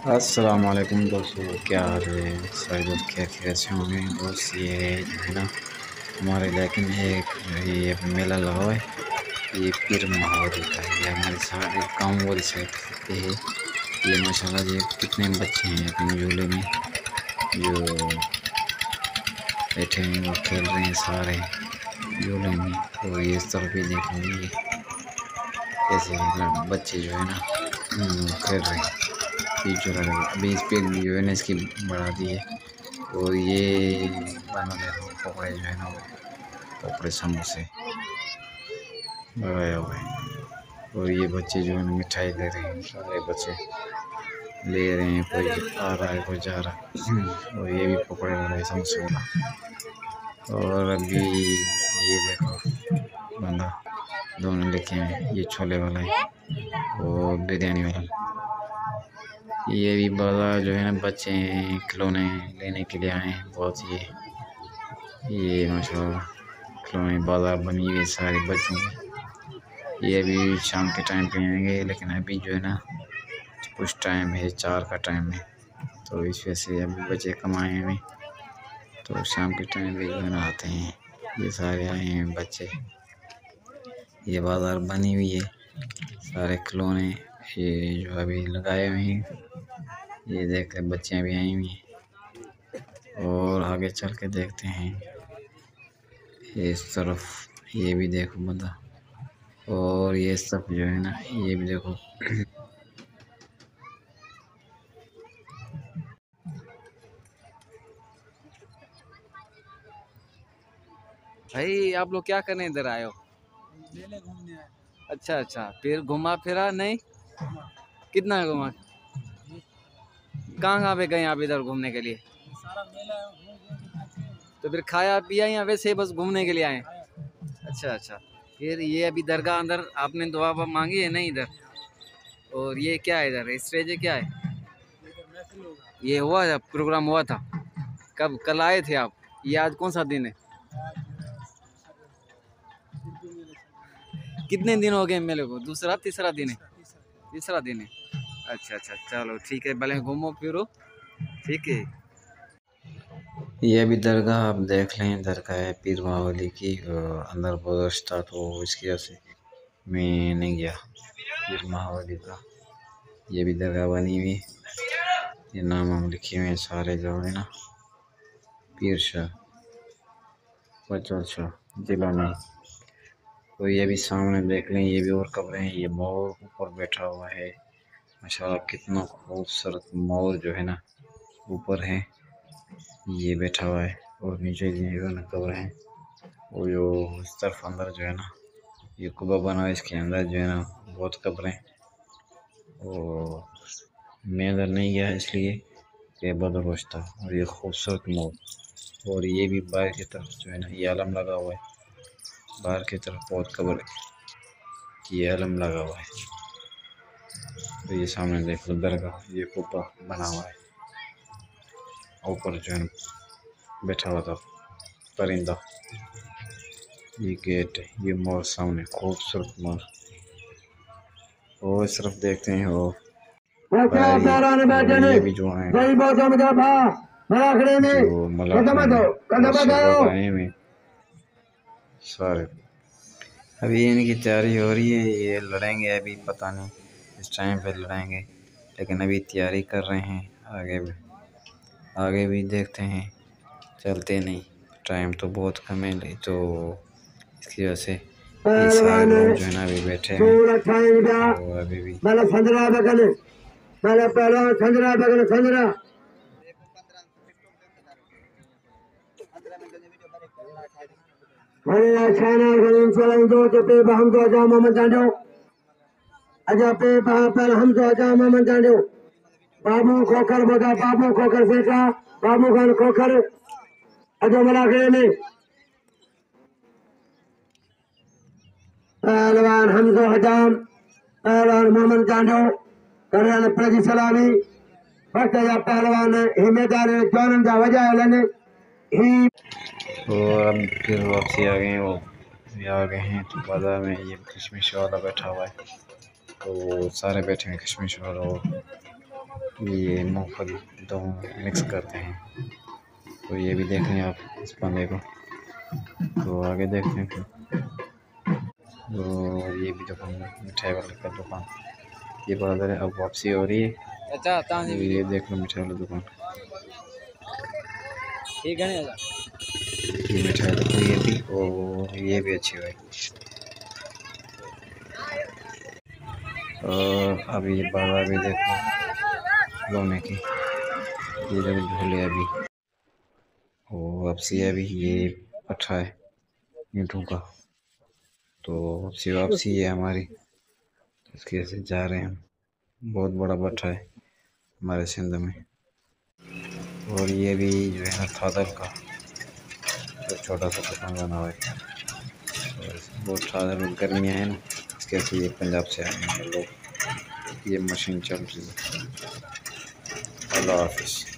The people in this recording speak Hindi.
अस्सलाम वालेकुम दोस्तों, क्या हाल है? सारे दोस्त क्या खैरियत से होंगे। दोस्त ये जो है ना, हमारे इलाके में एक ये मेला लगा हुआ है। ये पीर महावरी का है। ये हमारे सारे गाँव वाली साइड पे है। ये माशाल्लाह ये कितने बच्चे हैं अपने झूले में जो बैठे हैं और खेल रहे हैं सारे झूले में। और ये इस तरफ भी देखो, ये कैसे बच्चे जो है ना खेल रहे हैं। ये जो है अभी स्पीड जो है ना इसकी बढ़ा दी है। और ये बना देखो पकड़े जो है ना, वो पकड़े समोसे लगाया हुआ है। और ये बच्चे जो है ना मिठाई ले रहे हैं, सारे बच्चे ले रहे हैं, कोई आ रहा है कोई जा रहा है। और ये भी पकड़े हुए हैं समोसे वाला। और अभी ये देखो बंदा दोनों लिखे हैं, ये छोले वाला है और बिरयानी वाला। ये भी बाजार जो है ना, बच्चे हैं खिलौने लेने के लिए आए हैं बहुत। ये माशाल्लाह खिलौने बाजार बनी हुई है सारे बच्चों की। ये अभी शाम के टाइम पे आएंगे, लेकिन अभी जो है ना कुछ टाइम है, 4 का टाइम है, तो इस वजह से अभी बच्चे कम आए हैं, तो शाम के टाइम पे जो है ना आते हैं। ये सारे आए हैं बच्चे। ये बाजार बनी हुई है, सारे खिलौने ये जो अभी लगाए हुए हैं। ये देख रहे बच्चियाँ भी आई हुई हैं। और आगे चल के देखते हैं ये इस तरफ, ये भी देखो बंदा। और ये सब जो है ना, ये भी देखो। भाई आप लोग क्या करने इधर आए हो? मेले घूमने आए। अच्छा अच्छा, फिर घुमा फिरा नहीं? कितना घुमा? कहाँ कहाँ पे गए आप इधर घूमने के लिए? सारा मेला घूम घूम के थक गए। तो फिर खाया पिया या वैसे ही बस घूमने के लिए आए? आया। अच्छा अच्छा, फिर ये अभी दरगाह अंदर आपने दुआ मांगी है नहीं इधर? और ये क्या है इधर स्टेज है, क्या है? इधर महफिल होगा। ये हुआ था प्रोग्राम हुआ था? कब कल आए थे आप? ये आज कौन सा दिन है? आज उर्दू मेले चल कितने दिन हो गए मेले को? दूसरा तीसरा दिन है? रहा है। तीसरा दिन है। अच्छा अच्छा, चलो ठीक है, भले घूमो फिरो, ठीक है। ये भी दरगाह आप देख लें, दरगाह है पीर मावली की। अंदर बहुत रास्ता, तो इसकी वजह से मैं नहीं गया पीर मावली का। ये भी दरगाह बनी हुई है। ये नाम हम लिखे हुए हैं सारे जो है ना, पीर शाह बचल शाह जिला में। तो ये भी सामने देख लें, ये भी और कब्रें हैं। ये मोर ऊपर बैठा हुआ है, माशाल्लाह कितना खूबसूरत मोर जो है ना ऊपर है, ये बैठा हुआ है। और नीचे जो है ना कब्र है। वो जो इस तरफ अंदर जो है ना, ये कुबा बना है, इसके अंदर जो है ना बहुत कब्रें। और मैं अंदर नहीं गया इसलिए कि बदोबस्त था। और ये खूबसूरत मोर। और ये भी बाहर की तरफ जो है ना, ये आलम लगा हुआ है, बाहर की तरफ बहुत कब्र है, ये आलम लगा हुआ है। तो ये सामने देख लो दरगाह, ये कुबा बना हुआ है, ऊपर जो है बैठा हुआ था परिंदा। ये गेट है, ये मोर सामने खूबसूरत मोर। और इस तरफ देखते हैं वो ये भी जो है जो मलाखड़े में बहुत से लोग आए हुए सारे। अभी इनकी तैयारी हो रही है, ये लड़ेंगे अभी, पता नहीं इस टाइम पे लड़ेंगे, लेकिन अभी तैयारी कर रहे हैं। आगे भी देखते हैं, चलते नहीं, टाइम तो बहुत कम है, तो इसकी वजह से ये सारे लोग जो है ना अभी बैठे हैं। और अभी भी बाबू खोखर बगा बाबू खोखर फेंका बाबू खान खोखर अजो मला में पहलवान हमजो हजाम पहलवान मोहम्मद जांडो कल्याण प्रजी सलामी वक्त या पहलवान हिमेदार जौनन जा वजह लेने ही। और अब फिर वापसी आ गए, वो भी आ गए हैं। तो बाजार में ये कशमीश वाला बैठा हुआ है, तो सारे बैठे हैं कशमीश वाला। और ये मूंगफली दोनों मिक्स करते हैं। तो ये भी देखें आप इस पंदे को। तो आगे देखते हैं फिर। तो ये भी दुकान मिठाई वाले का दुकान, ये बाजार है। अब वापसी हो रही है। अच्छा कहाँ से ये देख लो मिठाई वाली दुकान, ठीक है ना। ये मिठाई देखो, ये भी और ये भी अच्छी भाई। और अभी ये बाजार भी देखो खिलौने की, ये जब झूले अभी और वापसी है। अभी ये पट्टा है ईंटों का। तो वापसी है हमारी, इसके से जा रहे हैं हम। बहुत बड़ा भट्टा है हमारे सिंध में। और ये भी जो है ना थादर का तो छोटा सा दुकान बना हुआ है। और बहुत थादर गर्मियाँ हैं ना, इसके से ये पंजाब से आए हैं लोग। ये मशीन चल रही है। अल्लाह हाफिज़।